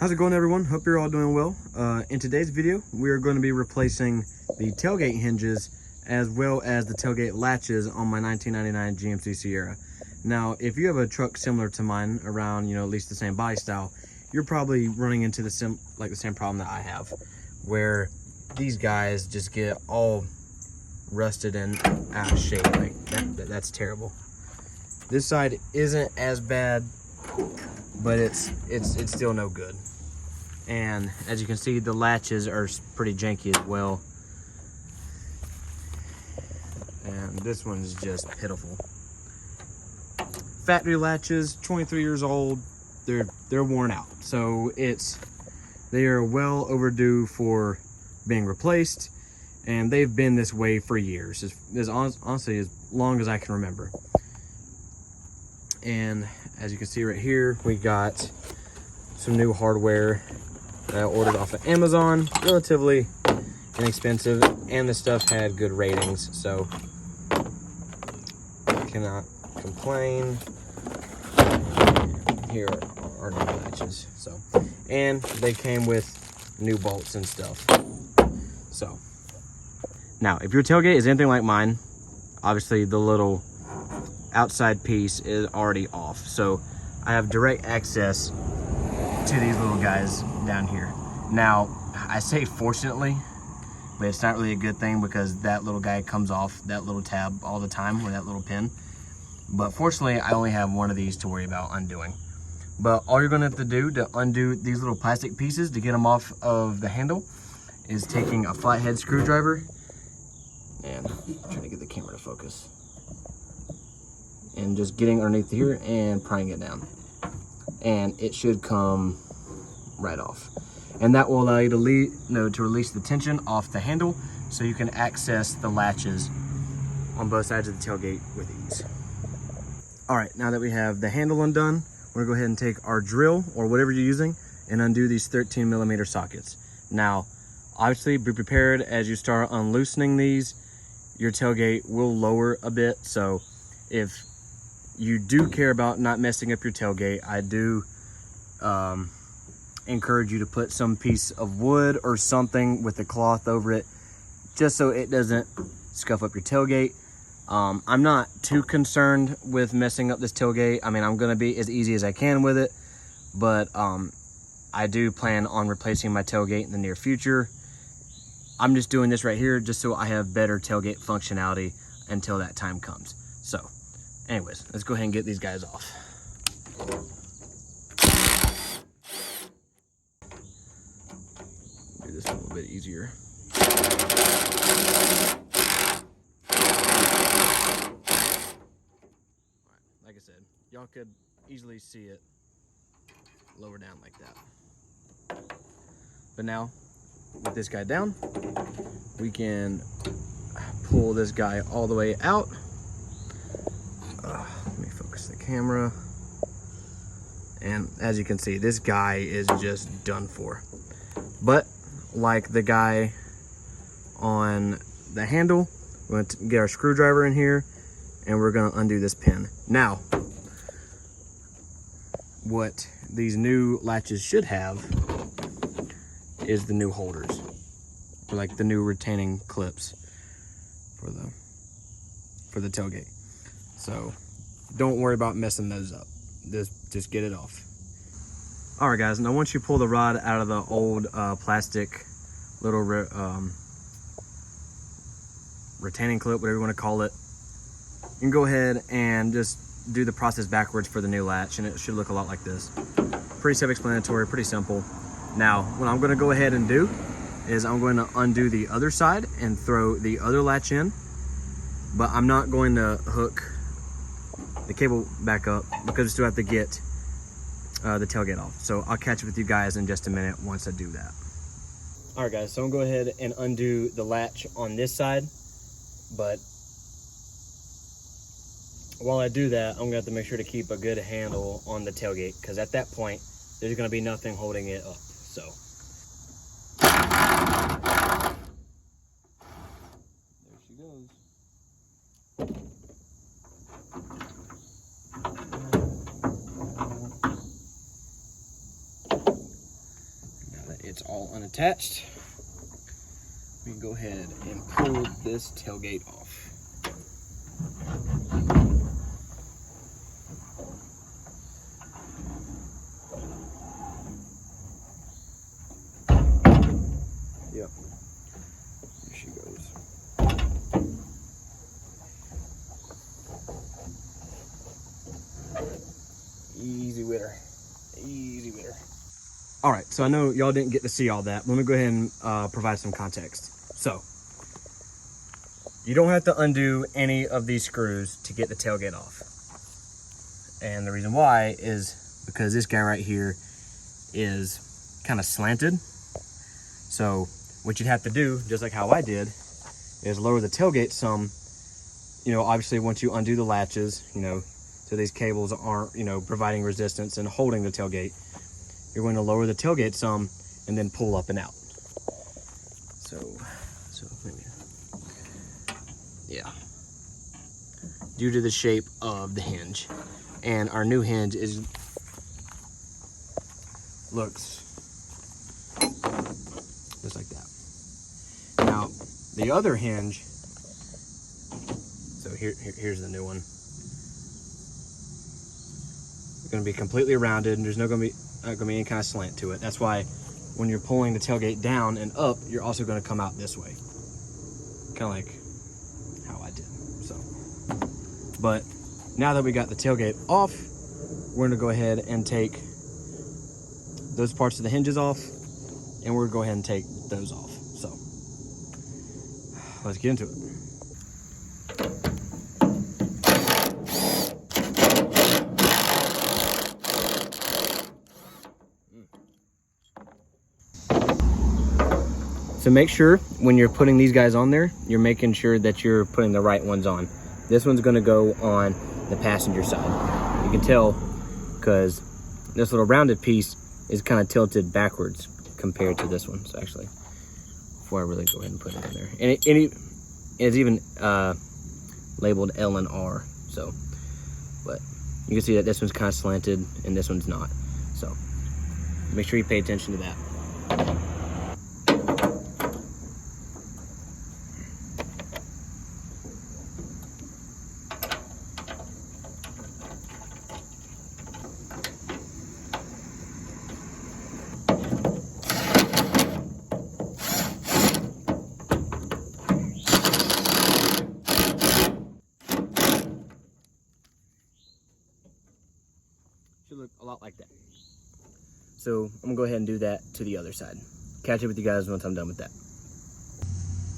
How's it going, everyone? Hope you're all doing well. In today's video, we are going to be replacing the tailgate hinges as well as the tailgate latches on my 1999 GMC Sierra. Now, if you have a truck similar to mine around, at least the same body style, you're probably running into the same problem that I have, where these guys just get all rusted and out of shape. Like that's terrible. This side isn't as bad, but it's still no good. And as you can see, the latches are pretty janky as well. And this one's just pitiful. Factory latches, 23 years old, they're worn out. So they are well overdue for being replaced, and they've been this way for years, honestly as long as I can remember. And as you can see right here, we got some new hardware that I ordered off of Amazon, relatively inexpensive, and the stuff had good ratings, so cannot complain. Here are new latches, and they came with new bolts and stuff. So now, if your tailgate is anything like mine, obviously the little outside piece is already off, so I have direct access to these little guys down here. Now, I say fortunately, but it's not really a good thing because that little guy comes off that little tab all the time, or that little pin. But fortunately, I only have one of these to worry about undoing. But all you're gonna have to do to undo these little plastic pieces to get them off of the handle is taking a flathead screwdriver, and I'm trying to get the camera to focus, and just getting underneath here and prying it down. And it should come right off. And that will allow you to release the tension off the handle so you can access the latches on both sides of the tailgate with ease. All right, now that we have the handle undone, we're gonna go ahead and take our drill or whatever you're using and undo these 13mm sockets. Now, obviously be prepared as you start unloosening these, your tailgate will lower a bit. So if you do care about not messing up your tailgate, I do encourage you to put some piece of wood or something with a cloth over it, just so it doesn't scuff up your tailgate. I'm not too concerned with messing up this tailgate. I mean, I'm gonna be as easy as I can with it, but I do plan on replacing my tailgate in the near future. I'm just doing this right here just so I have better tailgate functionality until that time comes. So anyways, let's go ahead and get these guys off. Do this a little bit easier. Like I said, y'all could easily see it lower down like that. But now, with this guy down, we can pull this guy all the way out. Let me focus the camera. And as you can see, this guy is just done for. But like the guy on the handle, we're going to get our screwdriver in here and we're going to undo this pin. Now, what these new latches should have is the new holders, or like the new retaining clips for the tailgate. So don't worry about messing those up. Just get it off. All right, guys. Now once you pull the rod out of the old plastic little retaining clip, whatever you want to call it, you can go ahead and just do the process backwards for the new latch, and it should look a lot like this. Pretty self-explanatory, pretty simple. Now, what I'm going to go ahead and do is I'm going to undo the other side and throw the other latch in, but I'm not going to hook the cable back up because we still have to get the tailgate off. So I'll catch up with you guys in just a minute once I do that. All right, guys, so I'm gonna go ahead and undo the latch on this side, but while I do that, I'm gonna have to make sure to keep a good handle on the tailgate, because at that point, there's gonna be nothing holding it up, so. There she goes. it's all unattached, we can go ahead and pull this tailgate off. Yep, there she goes. Easy with her, easy with her. All right, so I know y'all didn't get to see all that. Let me go ahead and provide some context. So, you don't have to undo any of these screws to get the tailgate off. And the reason why is because this guy right here is kind of slanted. So, what you'd have to do, just like how I did, is lower the tailgate some. You know, obviously once you undo the latches, you know, so these cables aren't, you know, providing resistance and holding the tailgate, you're going to lower the tailgate some and then pull up and out. So maybe, yeah. Due to the shape of the hinge. And our new hinge looks just like that. Now, the other hinge, so here's the new one. It's going to be completely rounded, and there's not going to be any kind of slant to it. That's why when you're pulling the tailgate down and up, you're also going to come out this way, kind of like how I did. So, but now that we got the tailgate off, we're going to go ahead and take those parts of the hinges off, and we're going to go ahead and take those off. So let's get into it. So make sure when you're putting these guys on there, you're making sure that you're putting the right ones on. This one's gonna go on the passenger side. You can tell because this little rounded piece is kind of tilted backwards compared to this one. So actually, before I really go ahead and put it in there. And it's even labeled L and R. So, but you can see that this one's kind of slanted and this one's not. So make sure you pay attention to that. Should look a lot like that. So I'm gonna go ahead and do that to the other side. Catch up with you guys once I'm done with that.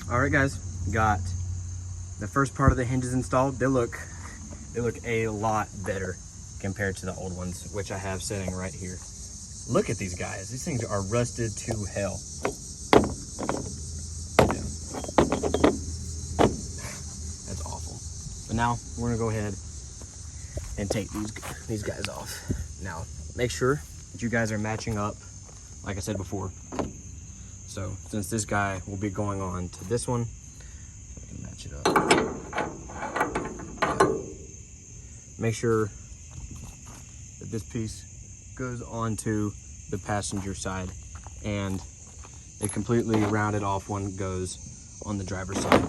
All right, guys, got the first part of the hinges installed. They look a lot better compared to the old ones, which I have sitting right here. Look at these guys. These things are rusted to hell. Yeah. That's awful. But now we're gonna go ahead and take these guys off. Now, make sure that you guys are matching up, like I said before. So, since this guy will be going on to this one, I can match it up. Make sure that this piece goes onto the passenger side, and a completely rounded off one goes on the driver's side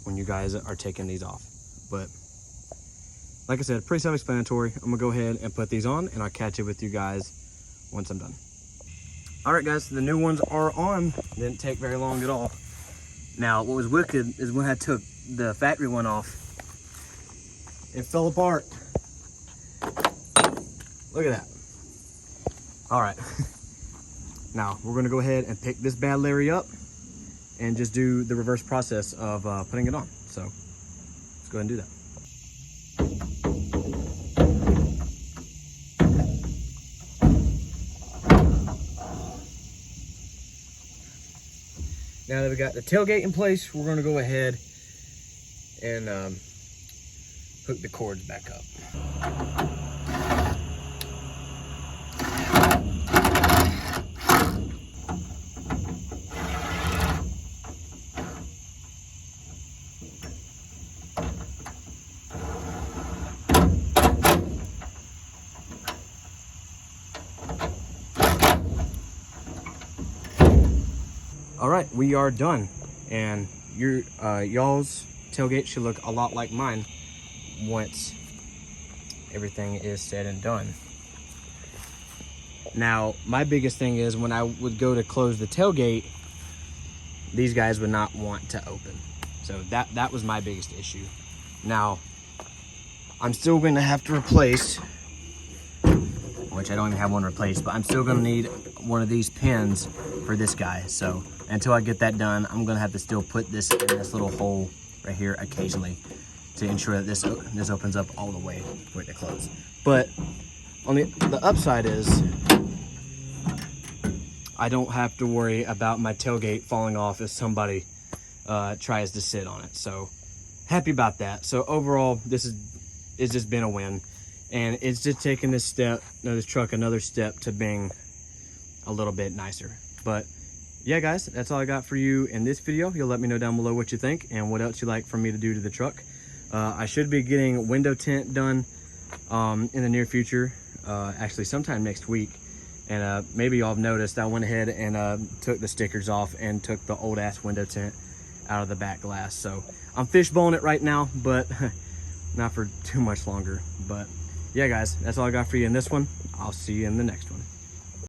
when you guys are taking these off. But like I said, pretty self-explanatory. I'm gonna go ahead and put these on, and I'll catch up with you guys once I'm done. All right, guys, the new ones are on. Didn't take very long at all. Now, what was wicked is when I took the factory one off, it fell apart. Look at that. All right. Now, we're gonna go ahead and pick this bad Larry up and just do the reverse process of putting it on. So, let's go ahead and do that. Now that we got the tailgate in place, we're going to go ahead and hook the cords back up. All right, we are done. And y'all's tailgate should look a lot like mine once everything is said and done. Now, my biggest thing is when I would go to close the tailgate, these guys would not want to open. So that was my biggest issue. Now, I'm still going to have to replace, which I don't even have one replaced, but I'm still going to need one of these pins for this guy. So until I get that done, I'm going to have to still put this in this little hole right here occasionally to ensure that this opens up all the way for it to close. But on the upside is I don't have to worry about my tailgate falling off if somebody tries to sit on it. So happy about that. So overall, it's just been a win, and it's just taking this truck another step to being a little bit nicer. But yeah, guys, that's all I got for you in this video. You'll let me know down below what you think and what else you'd like for me to do to the truck. I should be getting window tint done in the near future, actually sometime next week. And maybe y'all have noticed I went ahead and took the stickers off and took the old ass window tint out of the back glass. So I'm fishbowling it right now, but not for too much longer. But yeah, guys, that's all I got for you in this one. I'll see you in the next one.